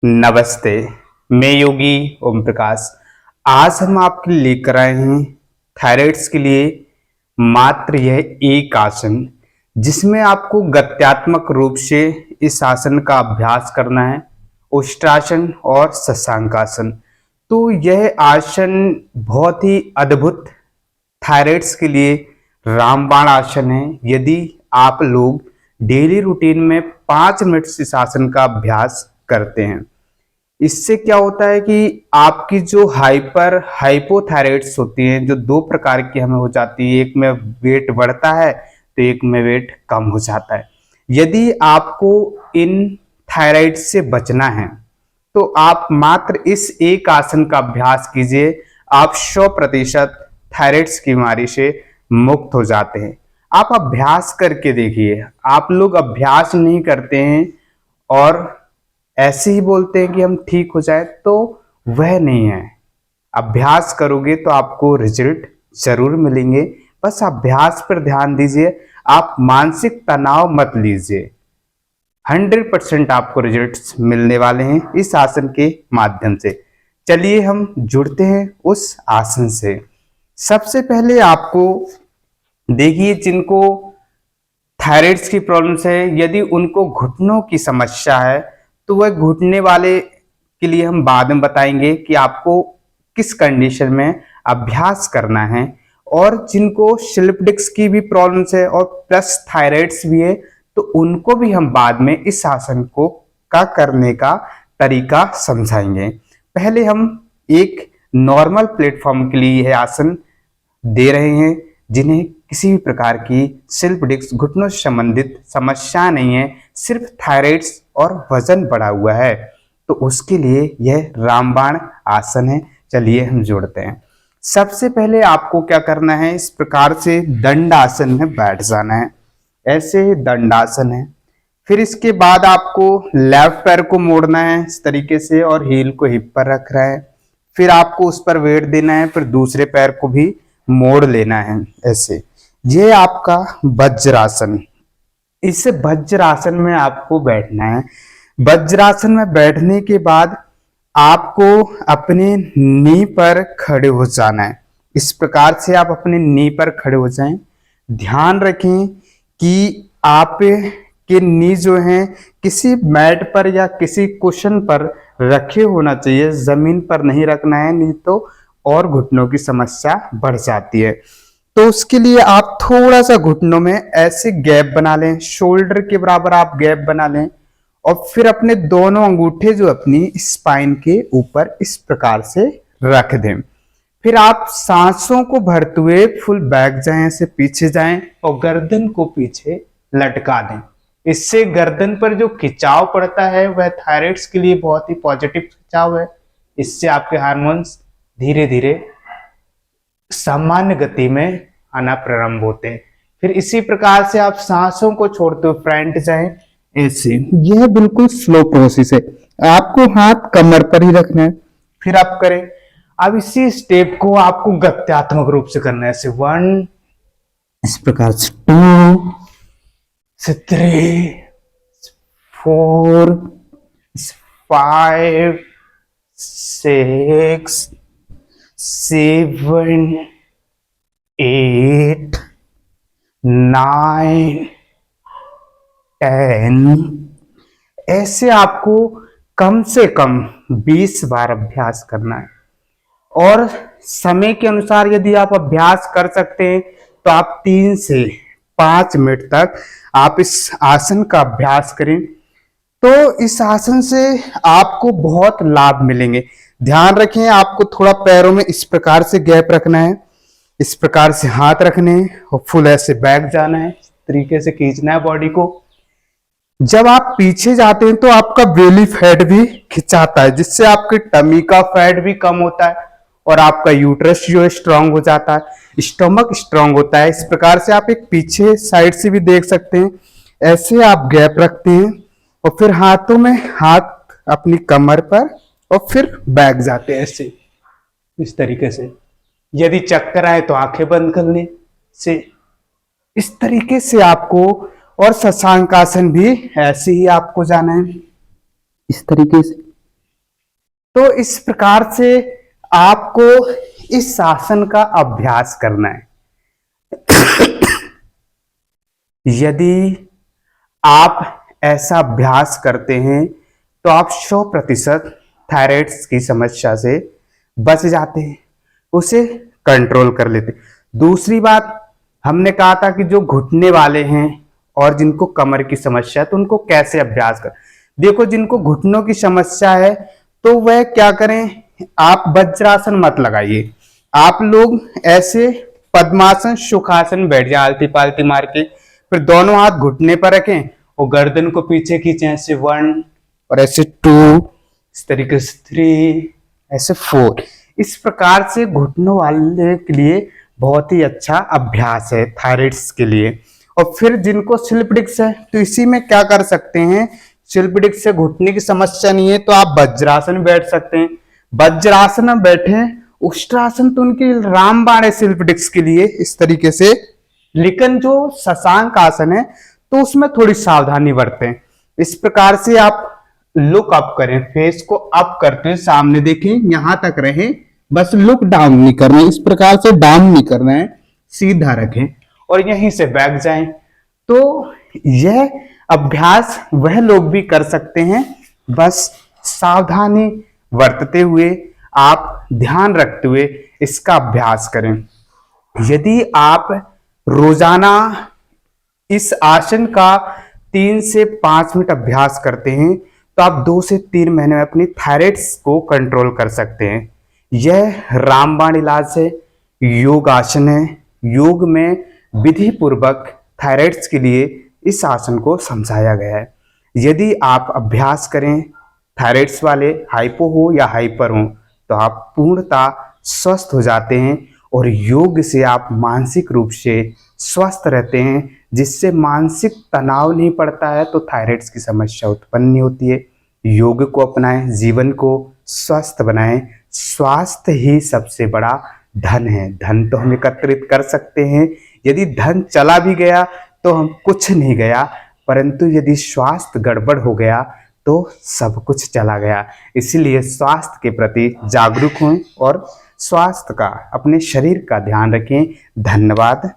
नमस्ते। मैं योगी ओम प्रकाश। आज हम आपके लिए लेकर आए हैं थायराइड्स के लिए मात्र यह एक आसन, जिसमें आपको गत्यात्मक रूप से इस आसन का अभ्यास करना है, उष्ट्रासन और शशांकासन। तो यह आसन बहुत ही अद्भुत थायराइड्स के लिए रामबाण आसन है। यदि आप लोग डेली रूटीन में 5 मिनट इस आसन का अभ्यास करते हैं, इससे क्या होता है कि आपकी जो हाइपोथायराइड्स होती हैं, जो दो प्रकार की हमें हो जाती है, एक में वेट बढ़ता है तो एक में वेट कम हो जाता है। यदि आपको इन थायराइड से बचना है तो आप मात्र इस एक आसन का अभ्यास कीजिए, आप 100% थायराइड्स की बीमारी से मुक्त हो जाते हैं। आप अभ्यास करके देखिए। आप लोग अभ्यास नहीं करते हैं और ऐसे ही बोलते हैं कि हम ठीक हो जाए, तो वह नहीं है। अभ्यास करोगे तो आपको रिजल्ट जरूर मिलेंगे। बस अभ्यास पर ध्यान दीजिए, आप मानसिक तनाव मत लीजिए। 100% आपको रिजल्ट्स मिलने वाले हैं इस आसन के माध्यम से। चलिए हम जुड़ते हैं उस आसन से। सबसे पहले आपको देखिए, जिनको थायराइड्स की प्रॉब्लम्स है, यदि उनको घुटनों की समस्या है तो वह घुटने वाले के लिए हम बाद में बताएंगे कि आपको किस कंडीशन में अभ्यास करना है। और जिनको स्लिप डिस्क की भी प्रॉब्लम्स है और प्लस थायराइड्स भी है, तो उनको भी हम बाद में इस आसन को करने का तरीका समझाएंगे। पहले हम एक नॉर्मल प्लेटफॉर्म के लिए यह आसन दे रहे हैं, जिन्हें किसी भी प्रकार की स्लिप डिस्क घुटनों से संबंधित समस्या नहीं है, सिर्फ थायराइड्स और वजन बढ़ा हुआ है, तो उसके लिए यह रामबाण आसन है। चलिए हम जोड़ते हैं। सबसे पहले आपको क्या करना है, इस प्रकार से दंड आसन में बैठ जाना है। ऐसे दंडासन है। फिर इसके बाद आपको लेफ्ट पैर को मोड़ना है इस तरीके से और हील को हिप पर रख रहा है। फिर आपको उस पर वेट देना है, फिर दूसरे पैर को भी मोड़ लेना है ऐसे। ये आपका वज्रासन। इस वज्रासन में आपको बैठना है। वज्रासन में बैठने के बाद आपको अपने नी पर खड़े हो जाना है। इस प्रकार से आप अपने नी पर खड़े हो जाएं। ध्यान रखें कि आप के नी जो हैं किसी मैट पर या किसी कुशन पर रखे होना चाहिए, जमीन पर नहीं रखना है, नहीं तो और घुटनों की समस्या बढ़ जाती है। तो उसके लिए आप थोड़ा सा घुटनों में ऐसे गैप बना लें, शोल्डर के बराबर आप गैप बना लें और फिर अपने दोनों अंगूठे जो अपनी स्पाइन के ऊपर इस प्रकार से रख दें। फिर आप सांसों को भरते हुए फुल बैक जाएं, ऐसे पीछे जाएं और गर्दन को पीछे लटका दें। इससे गर्दन पर जो खिंचाव पड़ता है वह थायराइड्स के लिए बहुत ही पॉजिटिव खिंचाव है। इससे आपके हार्मोन्स धीरे धीरे सामान्य गति में आना प्रारंभ होते हैं। फिर इसी प्रकार से आप सांसों को छोड़ते हुए फ्रंट जाएं ऐसे। यह बिल्कुल स्लो प्रोसेस है, आपको हाथ कमर पर ही रखना है। फिर आप करें। अब इसी स्टेप को आपको गत्यात्मक रूप से करना है। ऐसे 1, इस प्रकार से 2 से 3, 4, 5, 6, 7, 8, 9, 10। ऐसे आपको कम से कम 20 बार अभ्यास करना है। और समय के अनुसार यदि आप अभ्यास कर सकते हैं तो आप 3 से 5 मिनट तक आप इस आसन का अभ्यास करें, तो इस आसन से आपको बहुत लाभ मिलेंगे। ध्यान रखें, आपको थोड़ा पैरों में इस प्रकार से गैप रखना है, इस प्रकार से हाथ रखने हैं और फुल ऐसे बैक जाना है, इस तरीके से खींचना है बॉडी को। जब आप पीछे जाते हैं तो आपका बेली फैट भी खिंचाता है, जिससे आपके टमी का फैट भी कम होता है और आपका यूट्रस जो है स्ट्रांग हो जाता है, स्टमक स्ट्रांग होता है। इस प्रकार से आप एक पीछे साइड से भी देख सकते हैं। ऐसे आप गैप रखते हैं और फिर हाथों में हाथ अपनी कमर पर और फिर बैक जाते हैं ऐसे, इस तरीके से। यदि चक्कर आए तो आंखें बंद करने से इस तरीके से आपको। और शशांकासन भी ऐसे ही आपको जाना है, इस तरीके से। तो इस प्रकार से आपको इस आसन का अभ्यास करना है। यदि आप ऐसा अभ्यास करते हैं तो आप 100% थायराइड की समस्या से बच जाते हैं, उसे कंट्रोल कर लेते हैं। दूसरी बात, हमने कहा था कि जो घुटने वाले हैं और जिनको कमर की समस्या है तो उनको कैसे अभ्यास कर। देखो, जिनको घुटनों की समस्या है तो वह क्या करें, आप वज्रासन मत लगाइए, आप लोग ऐसे पद्मासन सुखासन बैठ जाए आलती पालती मार के, फिर दोनों हाथ घुटने पर रखें और गर्दन को पीछे खींचे, ऐसे 1 और ऐसे 2, इस तरीके से 3, ऐसे 4। इस प्रकार से घुटनों वाले के लिए बहुत ही अच्छा अभ्यास है थायराइड्स के लिए। और फिर जिनको स्लिप डिस्क है तो इसी में क्या कर सकते हैं, स्लिप डिस्क से घुटने की समस्या नहीं है तो आप वज्रासन बैठ सकते हैं। वज्रासन में बैठे, उष्ट्रासन तो उनकी रामबाण है स्लिप डिस्क के लिए इस तरीके से, लेकिन जो शशांक आसन है तो उसमें थोड़ी सावधानी बरतें। इस प्रकार से आप लुक अप करें, फेस को अप करते हैं, सामने देखें, यहां तक रहे, बस लुक डाउन नहीं करना है, इस प्रकार से डाउन नहीं करना है, सीधा रखें और यहीं से बैठ जाएं। तो यह अभ्यास वह लोग भी कर सकते हैं, बस सावधानी बरतते हुए, आप ध्यान रखते हुए इसका अभ्यास करें। यदि आप रोजाना इस आसन का 3 से 5 मिनट अभ्यास करते हैं तो आप 2 से 3 महीने में अपनी थायराइड्स को कंट्रोल कर सकते हैं। यह रामबाण इलाज है, योग आसन है। योग में विधि पूर्वक थायराइड्स के लिए इस आसन को समझाया गया है। यदि आप अभ्यास करें, थायराइड्स वाले हाइपो हो या हाइपर हो, तो आप पूर्णतः स्वस्थ हो जाते हैं और योग से आप मानसिक रूप से स्वस्थ रहते हैं, जिससे मानसिक तनाव नहीं पड़ता है तो थायराइड्स की समस्या उत्पन्न नहीं होती है। योग को अपनाएं, जीवन को स्वस्थ बनाएं। स्वास्थ्य ही सबसे बड़ा धन है। धन तो हम एकत्रित कर सकते हैं, यदि धन चला भी गया तो हम कुछ नहीं गया, परंतु यदि स्वास्थ्य गड़बड़ हो गया तो सब कुछ चला गया। इसलिए स्वास्थ्य के प्रति जागरूक हों और स्वास्थ्य का, अपने शरीर का ध्यान रखें। धन्यवाद।